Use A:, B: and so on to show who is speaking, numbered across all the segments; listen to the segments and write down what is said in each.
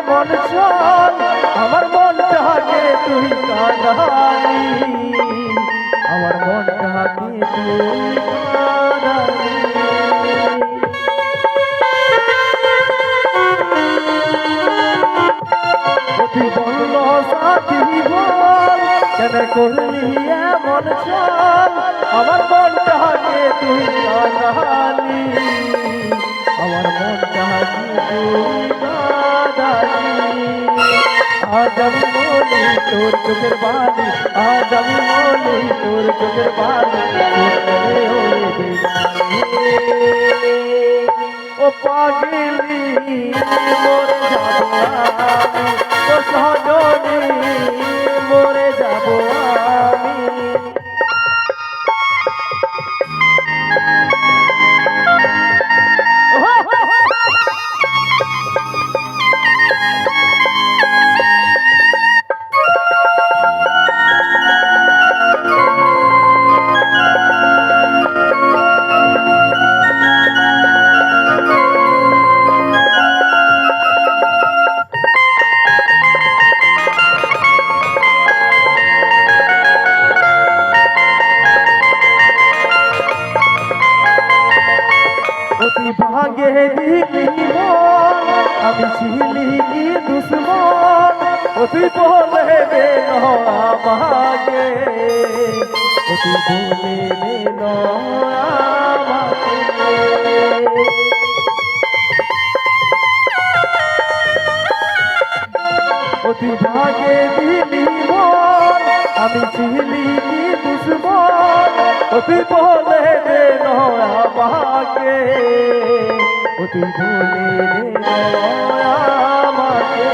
A: এমন চল আমার মনটাকে তুই কাঁদালি আমার মনটাকে তুই কাঁদালি তুই বলল সাথী বল কেন করলি এমন চল আমার মনটাকে তুই কাঁদালি আমার মনটাকে তুই কাঁদালি আজ আমি বলি তোর চোখের বালি আজ আমি বলি তোর চোখের বালি ও পাগলি মরে যাব আমি ও সজনী মরে যাব আমি ভাগে দিলি মন আমি ছিলি কি দুশ্মন ও তুই বলে দে আমাকে ও তুই বলে দে আমাকে ও তুই ভাগে দিলি মন আমি ছিলি কি দুশ্মন ও তুই বলে দে আমাকে ও তুই বলে দে আমাকে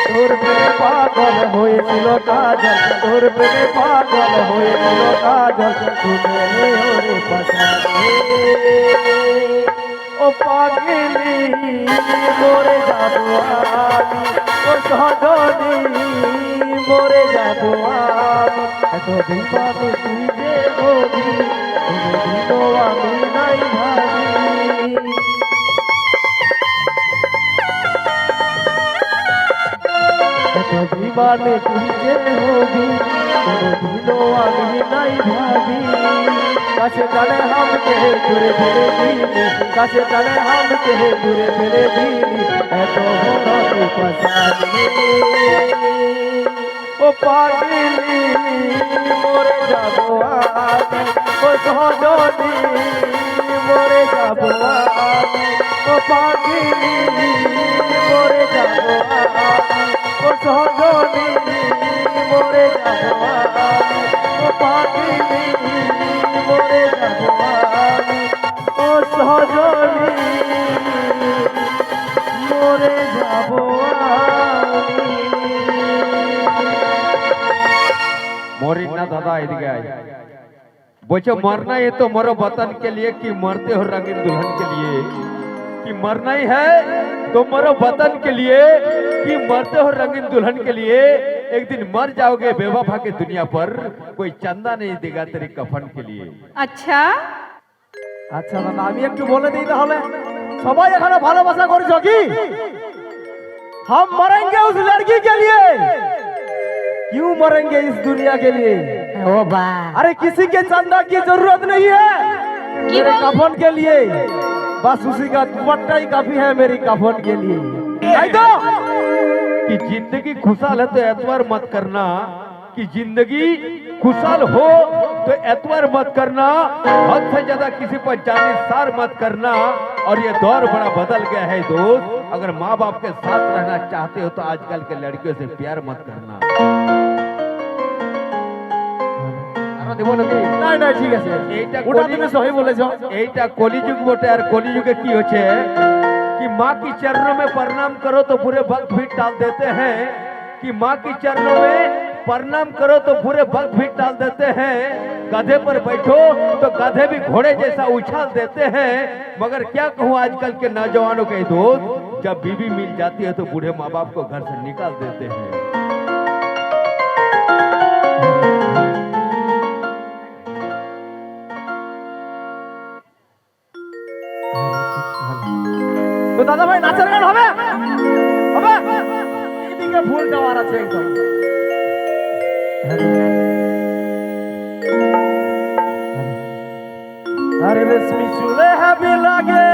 A: তোর প্রেমে পাগল হয়েছিল কাজল তোর প্রেমে পাগল হয়েছিল কাজল তুমি ওরে পাশানে ও পাগলি মরে যাব আমি ও সজনী মরে যাব আমি এত দিবানে তুই যে হবি কোনদিনও আমি নাই ভাবি এত দিবানে তুই যে হবি কোনদিনও আমি নাই ভাবি কাছে টানে হামকে ঘুরে ফিরে দিলি কাছে টানে হামকে ঘুরে ফিরে দিলি এত বড় পাশানি ও পাগলি মরে যাব আমি ও সজনী মরে যাব আমি ও পাগলি মরে যাব আমি ও সজনী মরে যাব আমি ও পাগলি মরে যাব আমি ও সজনী মরে যাব আমি
B: मोरी ना दादा इधर आए बोचे मरना है तो मरो वतन के लिए कि मरते हो रंगीन दुल्हन के लिए कि मरना ही है तो मरो वतन के लिए कि मरते हो रंगीन दुल्हन के लिए एक दिन मर जाओगे बेवफा के दुनिया पर कोई चंदा नहीं देगा तेरे कफन के लिए
C: अच्छा
A: আচ্ছা দাদা আমি একটু বলে দিই তাহলে সবাই এখানে ভালোবাসা করছো কি हम मरेंगे उस लड़की के लिए क्यों मरेंगे इस दुनिया के लिए
C: ओ बा
A: अरे किसी के चंदा की जरूरत नहीं है मेरे कफन के लिए बस उसी का दुपट्टा ही काफी है मेरी कफन के लिए नहीं तो
B: कि जिंदगी खुशहाल है तो एतवार मत करना कि जिंदगी खुशहाल हो तो एतवार मत करना हद से ज्यादा किसी पर जानिसार मत करना और ये दौर बड़ा बदल गया है दोस्त अगर माँ बाप के साथ रहना चाहते हो तो आजकल के लड़कियों से प्यार मत करना
A: দেব নাকি নাই নাই ঠিক আছে
B: এইটা
A: ওটা তুমি সহি বলেছো
B: এইটা কলিযুগ বটে আর কলিযুগে কি হচ্ছে कि माँ की चरणों में प्रणाम करो तो बुरे भक्त भी टाल देते हैं कि माँ की चरणों में प्रणाम करो तो बुरे भक्त भी टाल देते हैं गधे पर बैठो तो गधे भी घोड़े जैसा उछाल देते हैं मगर क्या कहूँ आजकल के नौजवानों के दोस्त जब बीवी मिल जाती है तो बूढ़े माँ बाप को घर से निकाल देते हैं
A: তো দাদা ভাই নাচের গান হবে হবে পাওয়ার আছে একদম। আরে রেশমি চুলে হাবি লাগে,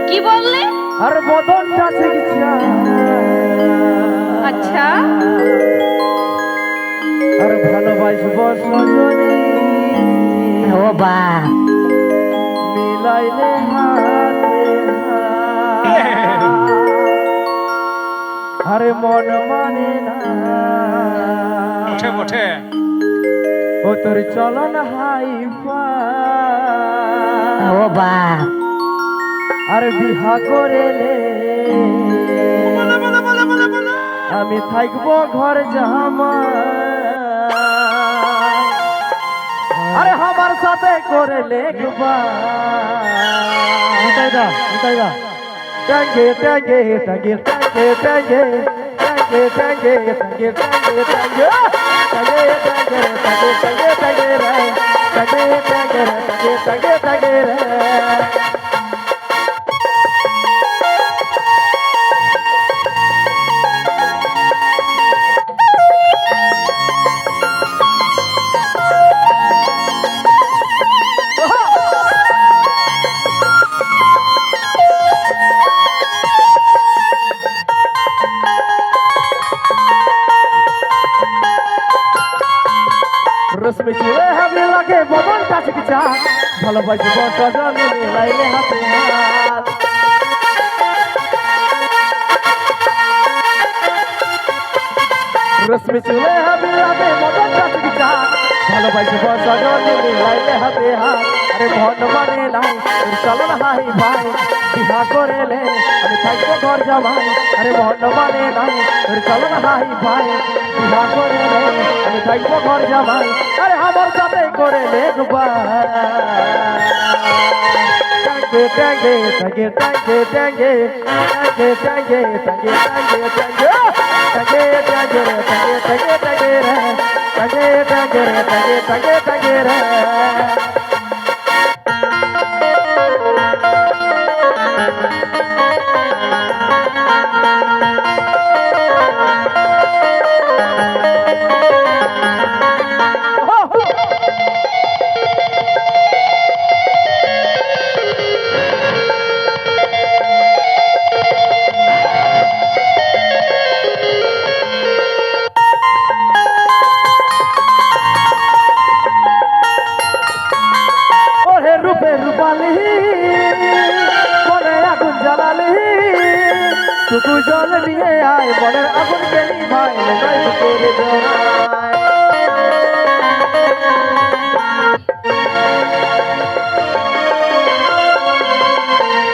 C: কি বললে?
A: আর বদনটা চিকিৎসা,
C: আচ্ছা,
A: আর ভালোবাসব সজনী
C: ও বা
A: মিলাইলে হাতে হাত। আরে মন মানে না
D: ওঠে ওঠে
A: ও তোর চলন হাই
C: ও বা
A: আর বিহা করেলে আমি থাকবো ঘর জামা, আরে আমার সাথে করে লেখবা টাঙ্গে টাঙ্গে টাঙ্গে টাঙ্গে টাঙ্গে টাঙ্গে টাঙ্গে টাঙ্গে টাঙ্গে টাঙ্গে টাঙ্গে টাঙ্গে টাঙ্গে টাঙ্গে রে টাঙ্গে টাঙ্গে টাঙ্গে টাঙ্গে রে। রশ্মি চুলে হাবি লাগে বদনটা চিকিৎসা, ভালোবাসব সজনী মিলাইলে হাতে হাত। রশ্মি চুলে হাবি লাগে বদনটা চিকিৎসা, ভালোবাসব সজনী মিলাইলে হাতে হাত। আরে মন মানে নাই তোর চলন হাই ভাই, বিহা করেলে আমি থাকবো ঘর জামাই। আরে মন মানে নাই তোর চলন হাই ভাই, বিহা করেলে আমি থাকবো ঘর জামাই। আরে আমার সাথে করে লেখবা টাঙ্গে টাঙ্গে টাঙ্গে টাঙ্গে টাঙ্গে টাঙ্গে টাঙ্গে টাঙ্গে টাঙ্গে টাঙ্গে টাঙ্গে টাঙ্গে রে টাঙ্গে টাঙ্গে টাঙ্গে রে টাঙ্গে টাঙ্গে রে টাঙ্গে টাঙ্গে টাঙ্গে রে। ওরে রূপে রূপালি মনে আগুন জ্বালালি, টুকু জল নিয়ে আয় মনের আগুন গেলি ভাই নয় বুকের জড়ায়।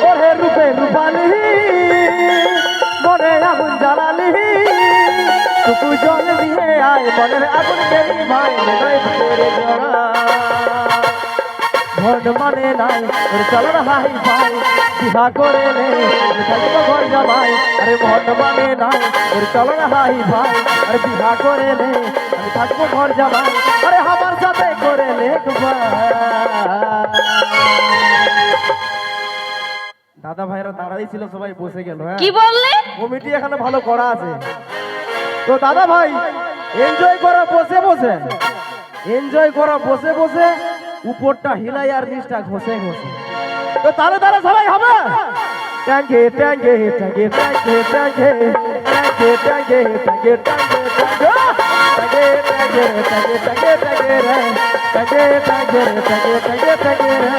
A: ওরে রূপে রূপালি মনে আগুন জ্বালালি, টুকু জল নিয়ে আয় মনের আগুন গেলি ভাই নয় বুকের জড়ায়। মন মানে নাই তোর চলন হাই ভাই, বিহা করেলে আমি থাকবো ঘর জামাই। আরে মন মানে নাই তোর চলন হাই ভাই, আরে বিহা করেলে আমি থাকবো ঘর জামাই। আরে আমার সাথে করে লেখবা। দাদা ভাইরা দাঁড়াই ছিল, সবাই বসে গেল। হ্যাঁ,
C: কি বললে?
A: কমিটি এখানে ভালো করা আছে তো দাদা ভাই এনজয় করো বসে বসে, এনজয় করো বসে বসে, উপরটা হিলাই আর নিচটা ঘষে ঘষে। তো তাহলে তাহলে সবাই হবে টাঙ্গে টাঙ্গে টাঙ্গে টাঙ্গে টাঙ্গে টাঙ্গে টাঙ্গে টাঙ্গে টাঙ্গে টাঙ্গে টাঙ্গে টাঙ্গে টাঙ্গে টাঙ্গে রে টাঙ্গে টাঙ্গে টাঙ্গে টাঙ্গে টাঙ্গে রে।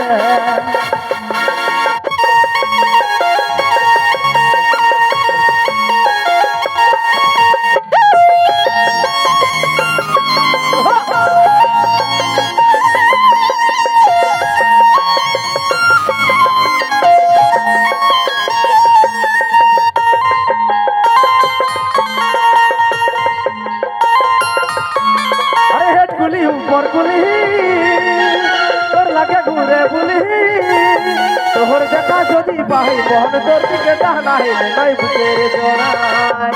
A: গুলি উপর গুলি তোর লাগে ঘুরে বুলি, তোর দেখা যদি পাই মন তোর দিকে টানাই নাই বুকের জড়াই।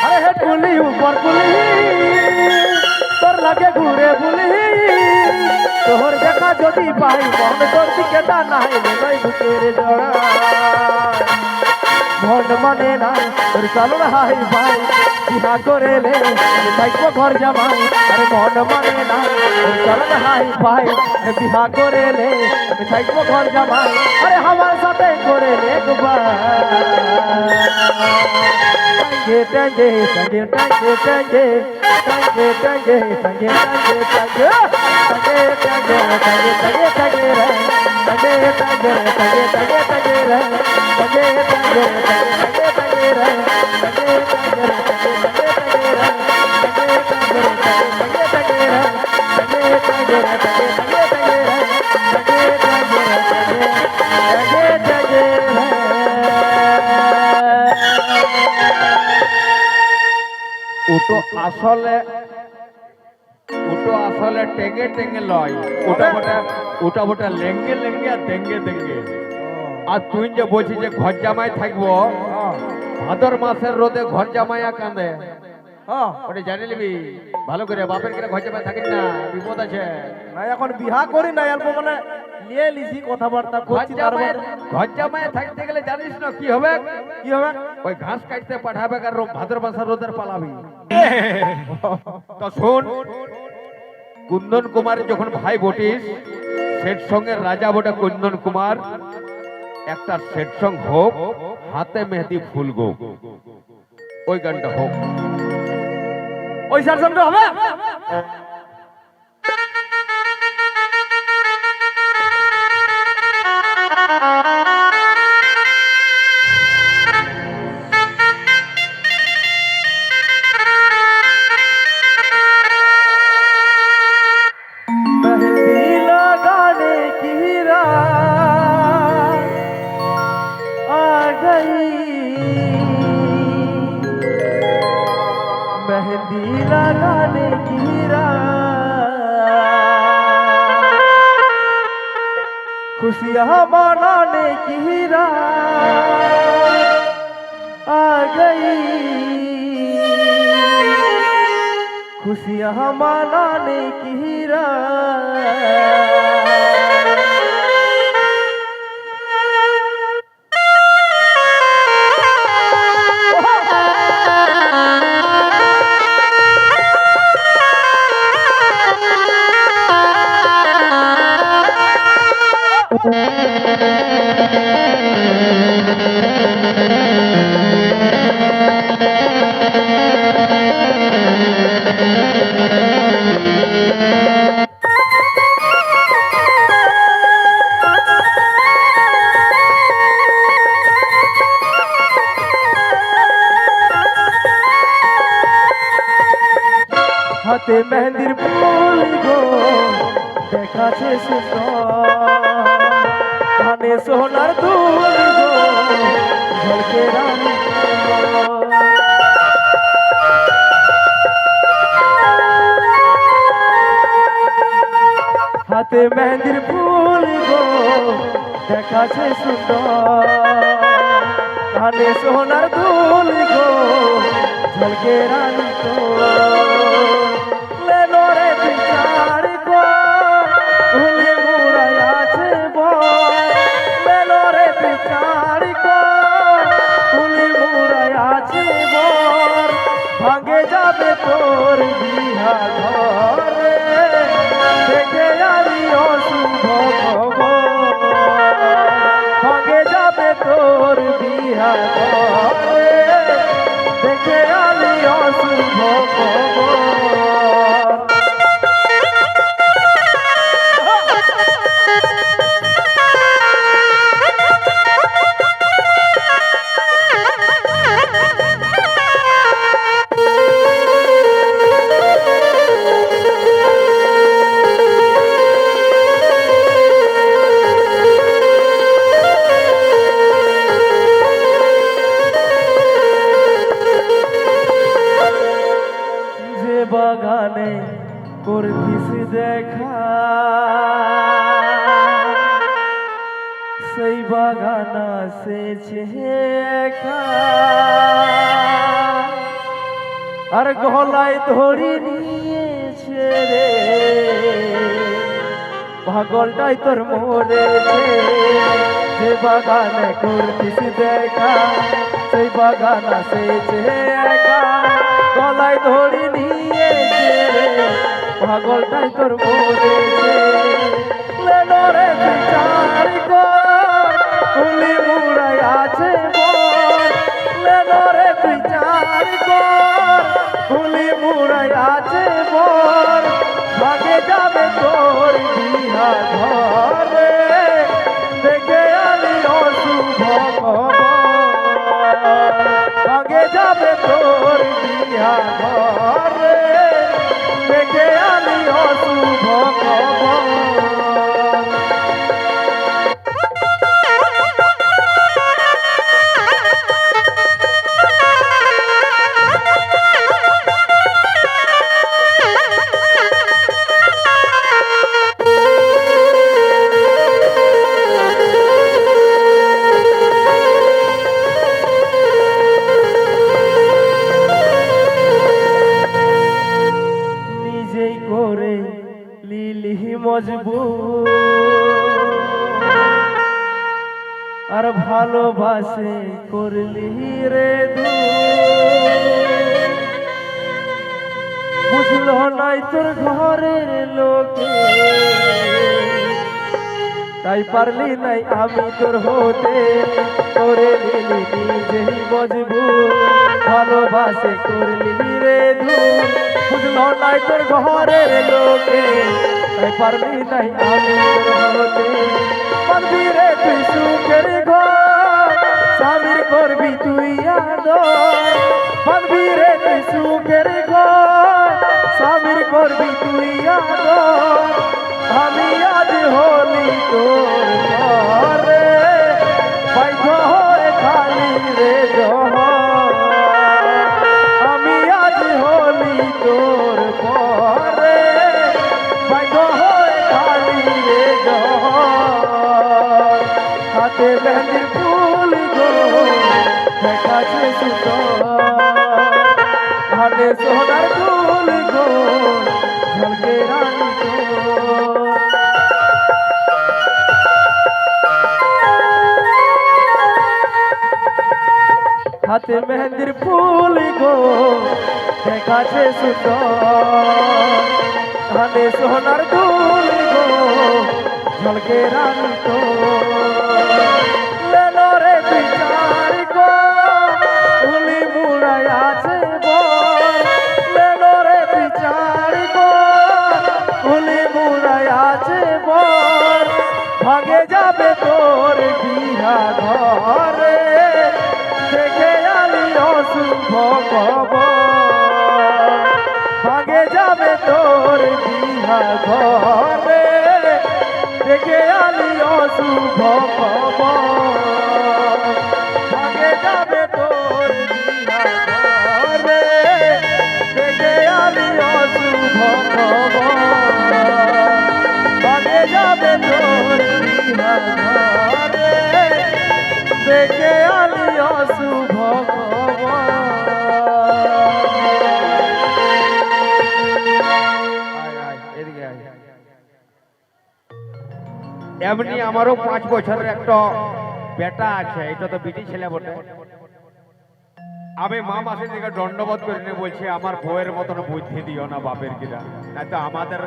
A: আরে হেট গুলি উপর গুলি তোর লাগে ঘুরে বুলি, তোর দেখা যদি পাই মন তোর দিকে টানাইলে নয় বুকের জড়া মন মানে না তোর চলন হাই ভাই বিহা করেলে থাকবো ঘর জামাই আরে মন মানে না তোর চলন হাই ভাই বিহা করেলে থাকবো ঘর জামাই আরে আমার সাথে করেলে একবার টাঙ্গে টাঙ্গে টাঙ্গে টাঙ্গে টাঙ্গে টাঙ্গে টাঙ্গে টাঙ্গে টাঙ্গে টাঙ্গে টাঙ্গে টাঙ্গে টাঙ্গে রে টাঙ্গে টাঙ্গে টাঙ্গে টাঙ্গে টাঙ্গে রে টাঙ্গে টাঙ্গে টাঙ্গে টাঙ্গে রে টাঙ্গে টাঙ্গে টাঙ্গে টাঙ্গে রে টাঙ্গে টাঙ্গে টাঙ্গে টাঙ্গে রে টাঙ্গে টাঙ্গে টাঙ্গে টাঙ্গে রে টাঙ্গে টাঙ্গে টাঙ্গে
B: উটো আসলে টেঙ্গে টেঙ্গে লয় ওটা বটে লেঙ্গে লেঙ্গে আর দেঙ্গে দেঙ্গে আর তুই যে বলছিস যে ঘর জামাই থাকবো ভাদর মাসের রোদে ঘর জামাইয়া কাঁদে ওটা জানি নিবি ভালো করে বাপের কিনা ঘর জামাই থাকিস না বিপদ আছে
A: না এখন বিহা করি না অল্প মানে নিয়ে লিছি কথাবার্তা করছি
B: ঘর জামাই থাকতে গেলে জানিস না কি হবে
A: কি হবে
B: ওই ঘাস কাটতে পাঠাবে আর ভাদর মাসের রোদের পালাবি তো শোন কুন্দন কুমার যখন ভাই বটিস সেট সঙ্গে রাজা বটে কুন্দন কুমার একটা সেট সং হোক হাতে মেহেদি ফুল গো ওই গানটা হোক
A: ওই সারসনটা হবে मेहंदी लगाने की खुशियाँ मनाने की आ गई खुशियाँ मनाने की হাতে মেহেন্দির ফুল গো দেখাছে কানে সোনার দুল গো ঝলকে রানী হাতে মেহেন্দির ফুল গো দেখাছে সুন্দর কানে সোনার দুল গো ঝলকে রানী তো ভাঙে যাবে তোর বিহা ঘরে দেখে আলি অশুভ খবর ভাঙে যাবে তোর বিহা ঘরে দেখে আলি অশুভ খবর বাগানে করতিস দেখা সেই বাগানা সেছে আর গলায় ধরি নিয়েছে রে পাগলটাই তোর মরেছে যে বাগানে করতিস দেখা সেই বাগান আসেছে একা গলায় ধরি নিয়েছে পাগলটাই তোর মরেছে লেনরে বিচার কর কুলি মুড়াই আছে বর লেনরে বিচার কর কুলি মুড়াই আছে বর ভাগে যাবে তোর বিহা ঘরে দেখে আলি অশুভ খবর ভাগে যাবে তোর বিহা ঘরে দেখে আলি অশুভ খবর নিজেই করে লিলি মজবুত আর ভালোবাসে করলি রে বুঝলো নাই তোর ঘরের লোকে তাই পারলি নাই আমি তোর হতে করে লিলি নিজেই মজবুত ভালোবাসে করলি রে বুঝলো নাই তোর ঘরের লোকে তাই পারলি নাই আমি তোর হতে পারবি রে তুই সুখের ঘর স্বামীর করবি তুই আদর পারবি রে তুই সুখের ঘর স্বামীর করবি তুই আদর আমি আজ হলি তোর ঘরে বাইধ হয়ে খালি রে জহর আমি আজ হলি তোর পরে বাইধ হয়ে খালি রে জহর হাতে মেহেন্দির ফুল গো দেখাছে সুতর হাতে সোনার ফুল গো ঝলকে রানী তোর হাতে মেহেন্দির ফুল গো দেখাছে সুতর হাতে সোনার ফুল গো ঝলকে রানী তোর লেনরে বিচার গো ফুলি মুড়াই আছে বর লেনরে বিচার গো ফুলি মুড়াই আছে বর ভাগে যাবে তোর বিহা ঘরে দেখে আলি অশুভ খবর ভাগে যাবে তোর বিহা ঘরে দেখে আলি অশুভ খবর ভাগে যাবে তোর বিহা ঘরে দেখে আলি অশুভ খবর ভাগে যাবে তোর বিহা ঘরে দেখে আলি অশুভ খবর
B: এমনি আমারও 5 বছরের একটা বেটা আছে এটা তো বিটি ছেলে বটে আমি মা মাসির দিকে দণ্ডবোধ করে নিয়ে বলছি আমার বউয়ের মতন বুদ্ধি দিও না বাপের কিনা না তো আমাদের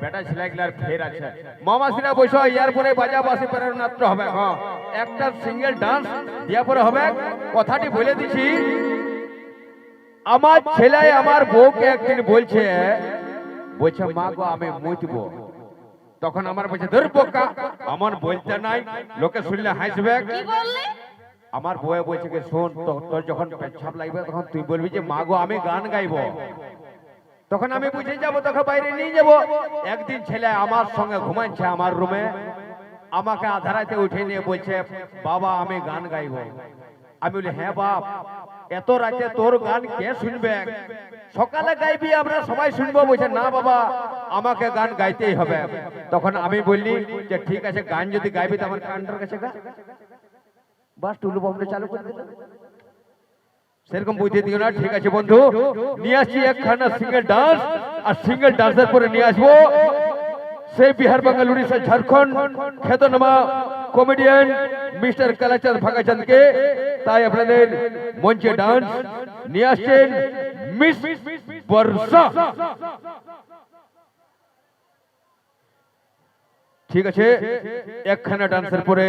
B: বেটা ছেলেগুলার ফের আছে মা মাসিরা বসো ইয়ার পরে বাজা বাসি প্রেরণাত্র হবে হ্যাঁ একটা সিঙ্গেল ডান্স দিয়া পরে হবে কথাটি বলে দিছি আমার ছেলে আমার বউকে একদিন বলছে মা গো আমি মুতবো তখন আমার বলছে ধর বোকা আমার বলতে নাই লোকে শুনলে হাসবে
C: কি বললি
B: আমার বউয়ে বলছে যে শোন তোর যখন পেছাব লাগবে তখন তুই বলবি যে মা গো আমি গান গাইবো তখন আমি বুঝে যাব তখন বাইরে নিয়ে যাব একদিন ছেলে আমার সঙ্গে ঘুমাচ্ছে আমার রুমে আমাকে আধারাতে উঠে নিয়ে বলছে বাবা আমি গান গাইবো আমি বলি হ্যাঁ বাপ এত রাতে তোর গান কে শুনবে সকালে গাইবি আমরা সবাই শুনবো বলছে না বাবা আমাকে গান গাইতেই হবে তখন আমি বললি যে ঠিক আছে গান যদি গাইবি তো আমার কানটার কাছে গা বাস টুলু বম্বে চালু করে দিল সেরকম বুঝে দিও না ঠিক আছে বন্ধু নিয়ে আসছি একখানা সিঙ্গেল ডান্স আর সিঙ্গেল ডান্সের পরে নিয়ে আসবো সেই বিহার বাঙ্গাল উড়িষ্যা ঝাড়খণ্ড খ্যাতনামা কমেডিয়ান মিস্টার কালাচাঁদ ভাগাচাঁদকে, তাই আপনাদের মঞ্চে ডান্স নিয়ে আসছেন মিস বর্ষা। ঠিক আছে, একখানা ডান্সের পরে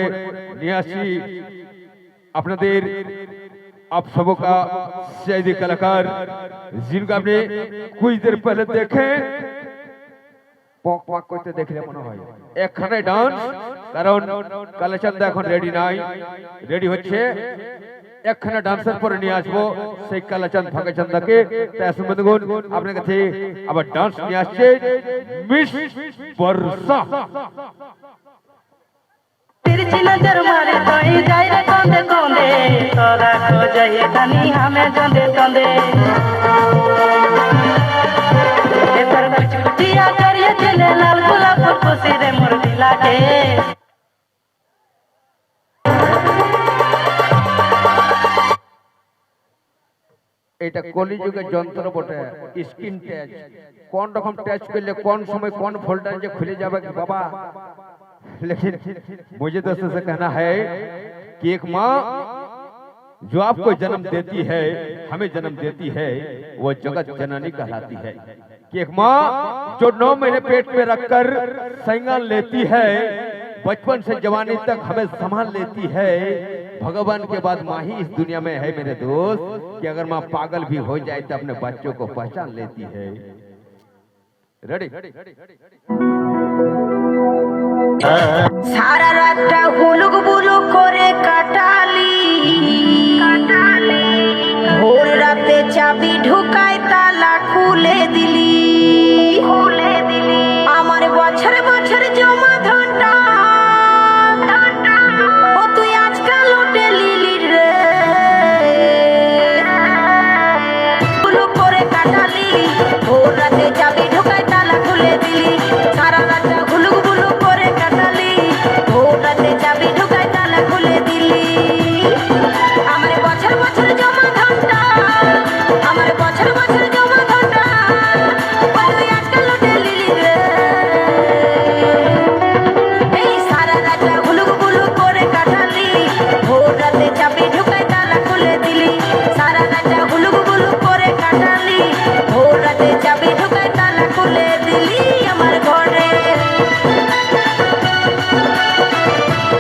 B: নিয়ে আসছি আপনাদের आप सबों का शायदी कलाकार जिनका आपने कुछ देर पहले देखे পক পক করতে দেখলে মনে হয় একখানে ডান্স, কারণ কালাচাঁদ এখন রেডি নাই, রেডি হচ্ছে। একখানে ডান্সের পরে নিয়ে আসবো সেই কালাচাঁদ ভাগাচাঁদকে। তাই আসুন বন্ধুগণ, আপনার কাছে আবার ডান্স নিয়ে আসছে মিস বর্ষা।
E: तिरछी नजर मारे तो ही जाए रे कोंदे कोंदे, तोरा को जाए तनी हमें जोंदे जोंदे। ए पर कुचिया करिए चले लाल गुलाब फूल खुशी रे मोर दिला के।
B: এটা কলিযুগের যন্ত্র বটে, স্ক্রিন টাচ। কোন রকম টাচ করলে কোন সময় কোন ভোল্টেজে খুলে যাবে বাবা। लेकिन मुझे दोस्तों से कहना है कि एक माँ जो आपको जन्म देती है, हमें जन्म देती है, वो जगत जननी कहलाती है। कि एक माँ जो 9 महीने पेट में रखकर संज्ञान लेती है, बचपन से जवानी तक हमें संभाल लेती है। भगवान के बाद माँ ही इस दुनिया में है मेरे दोस्त, कि अगर माँ पागल भी हो जाए तो अपने बच्चों को पहचान लेती है। रेडी?
E: সারা রাতটা হুলুক বুলুক করে